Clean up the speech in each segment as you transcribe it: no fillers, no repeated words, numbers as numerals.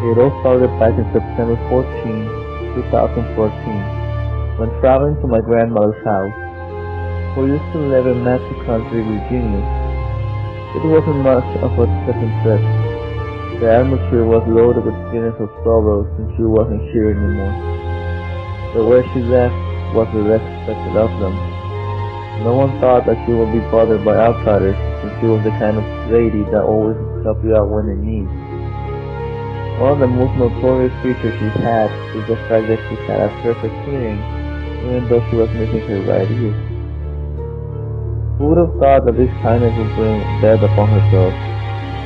It all started back in September 14, 2014, when traveling to my grandmother's house, who used to live in Matthew Country, Virginia. It wasn't much of a pleasant trip. The atmosphere was loaded with feelings of sorrow since she wasn't here anymore. The way she left was the less expected of them. No one thought that she would be bothered by outsiders, since she was the kind of lady that always would help you out when in need. One of the most notorious features she had is the fact that she had a perfect hearing, even though she was missing her right ear. Who would have thought that this kindness would bring death upon herself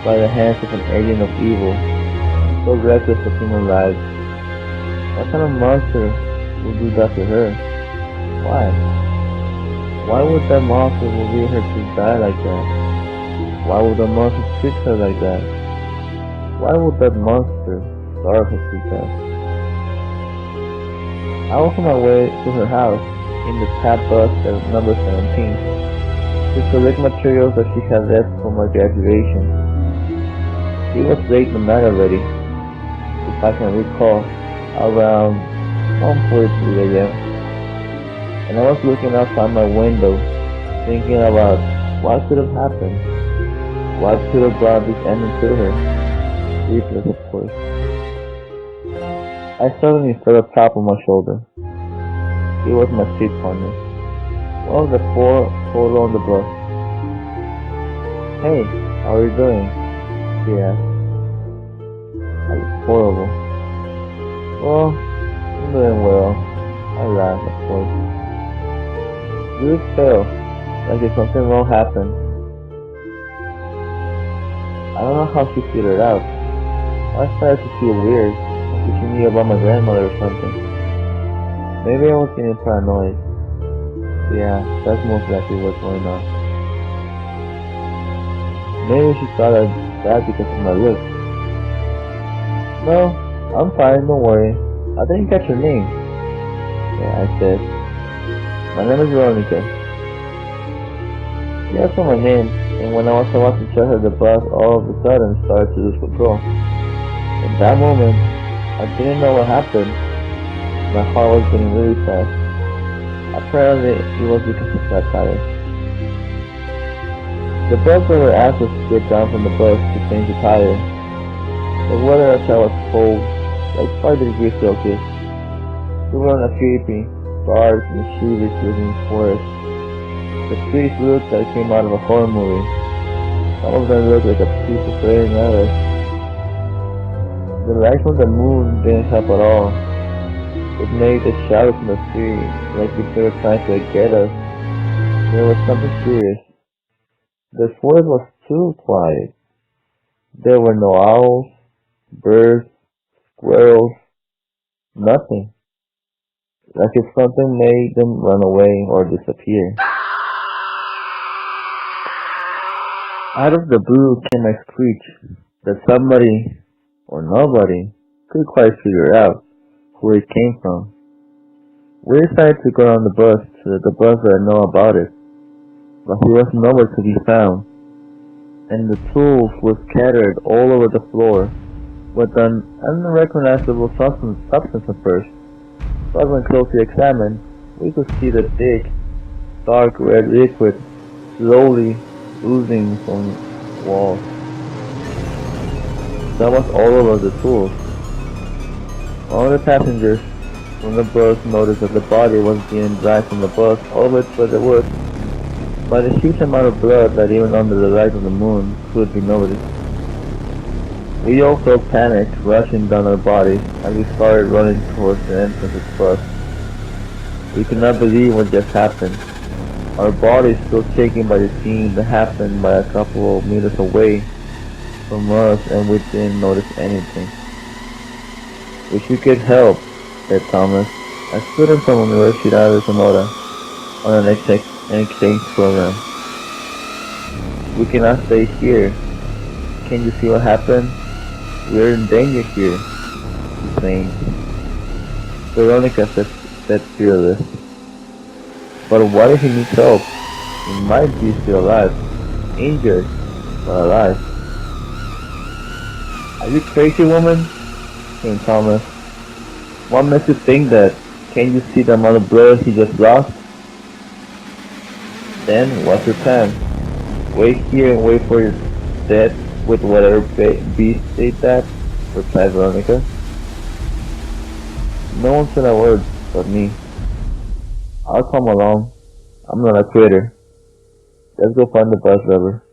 by the hands of an agent of evil, so reckless of human lives? What kind of monster would do that to her? Why? Why would that monster will her to die like that? Why would the monster treat her like that? Why would that monster starve her to death? I was on my way to her house in the tap bus at number 17 to collect materials that she had left for my graduation. It was late at night already, if I can recall, around 1:43 a.m. And I was looking outside my window, thinking about what could have happened, what could have brought this ending to her. Sleepless, of course. I suddenly felt a tap on my shoulder. It was my seat partner, one of the four total on the bus. "Hey, how are you doing?" she asked. I looked horrible. "Well, I'm doing well." I laughed, of course. You look pale, like if something wrong happened. I don't know how she figured it out. I started to feel weird, like if she knew about my grandmother or something. Maybe I was getting paranoid. Yeah, that's most likely what's going on. Maybe she thought I was bad because of my looks. "No, I'm fine, don't worry. I didn't catch your name." Yeah, I said. "My name is Veronica." She asked for my name, and when I was about to tell her, the bus all of a sudden started to lose control. In that moment, I didn't know what happened. My heart was beating really fast. Apparently, it was because of flat tires. The bus driver asked us to get down from the bus to change the tire. The weather outside was cold, like 5 degrees Celsius. We were on a creepy, dark, mischievous looking forest. The trees looked like came out of a horror movie. Some of them looked like a people playing at us. The light from the moon didn't help at all. It made the shadows in the tree like if they were trying to get us. There was something serious. The forest was too quiet. There were no owls, birds, squirrels, nothing. Like if something made them run away or disappear. Out of the blue came a screech that somebody or nobody could quite figure out where it came from. We decided to go on the bus to let the bus driver know about it, but he was nowhere to be found, and the tools were scattered all over the floor with an unrecognizable substance at first. But when closely examined, we could see the thick, dark red liquid slowly oozing from walls. That was all over the tools. One of the passengers from the bus noticed that the body was being dragged from the bus over to the woods by the huge amount of blood that even under the light of the moon could be noticed. We all felt panicked, rushing down our bodies as we started running towards the entrance of the bus. We could not believe what just happened. Our bodies still shaken by the scene that happened by a couple of meters away from us, and we didn't notice anything. "Wish we could help," said Thomas, a student from Universidad de Sonora on an exchange program. "We cannot stay here. Can you see what happened? We're in danger here," he claimed. Veronica said fearless. "But what if he needs help? He might be still alive. Injured, but alive." "Are you crazy, woman? King Thomas. What makes you think that? Can't you see the amount of blood he just lost? Then, what's your plan? Wait here and wait for your death with whatever beast ate that? Replied Veronica. No one said a word but me. I'll come along. I'm not a quitter. Let's go find the bus driver.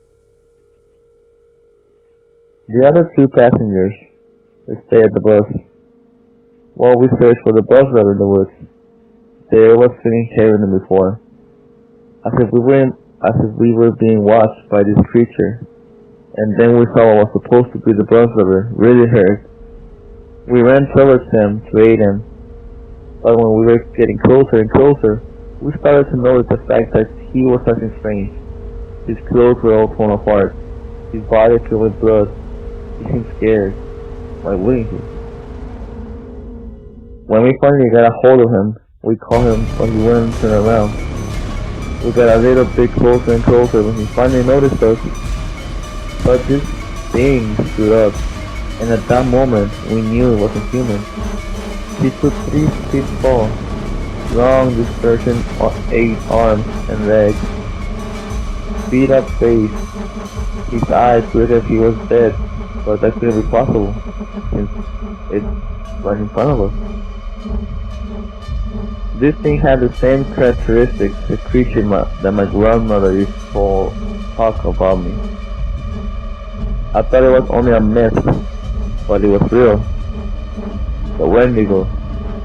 The other two passengers stayed at the bus, while we searched for the bus driver in the woods. There was feeling heavier than before, as if we were being watched by this creature. And then we saw what was supposed to be the bus driver really hurt. We ran towards him to aid him, but when we were getting closer and closer, we started to notice the fact that he was acting strange. His clothes were all torn apart, his body filled with blood. He seemed scared. Why wouldn't he? When we finally got a hold of him, we called him, but he wouldn't turn around. We got a little bit closer and closer when he finally noticed us. But this thing stood up, and at that moment we knew it wasn't human. He stood 3 feet tall, long dispersion of 8 arms and legs, beat up face. His eyes looked as if he was dead, but that couldn't be possible, since it's right in front of us. This thing had the same characteristics as the creature that my grandmother used to talk about me. I thought it was only a myth, but it was real. The Wendigo.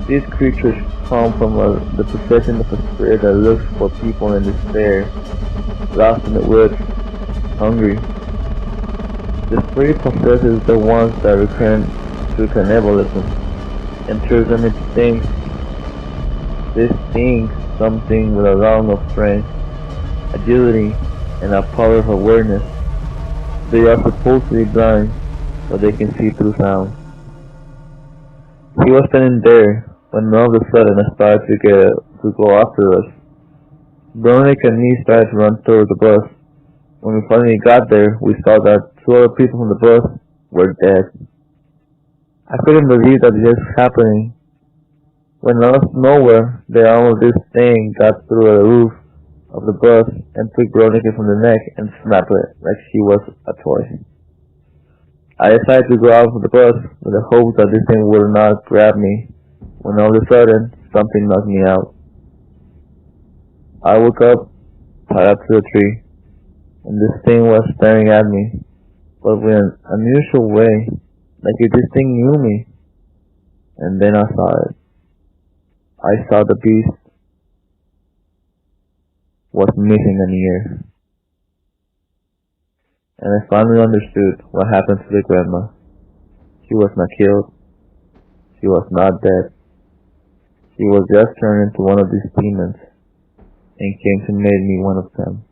These creatures come from the possession of a spirit that looks for people in despair, lost in the woods, hungry. The spirit possesses the ones that return to cannibalism and turns them into things. This thing, something with a lot of strength, agility, and a power of awareness. They are supposed to be blind, but they can see through sound. He was standing there when all of a sudden I started to go after us. Veronica and me started to run towards the bus. When we finally got there, we saw that 2 other people from the bus were dead. I couldn't believe that this was happening. When out of nowhere, the arm of this thing got through the roof of the bus and took Veronica from the neck and snapped it like she was a toy. I decided to go out of the bus with the hope that this thing would not grab me, when all of a sudden, something knocked me out. I woke up, tied up to a tree, and this thing was staring at me, but in an unusual way, like if this thing knew me. And then I saw it. I saw the beast was missing an ear. And I finally understood what happened to the grandma. She was not killed. She was not dead. She was just turned into one of these demons and came to make me one of them.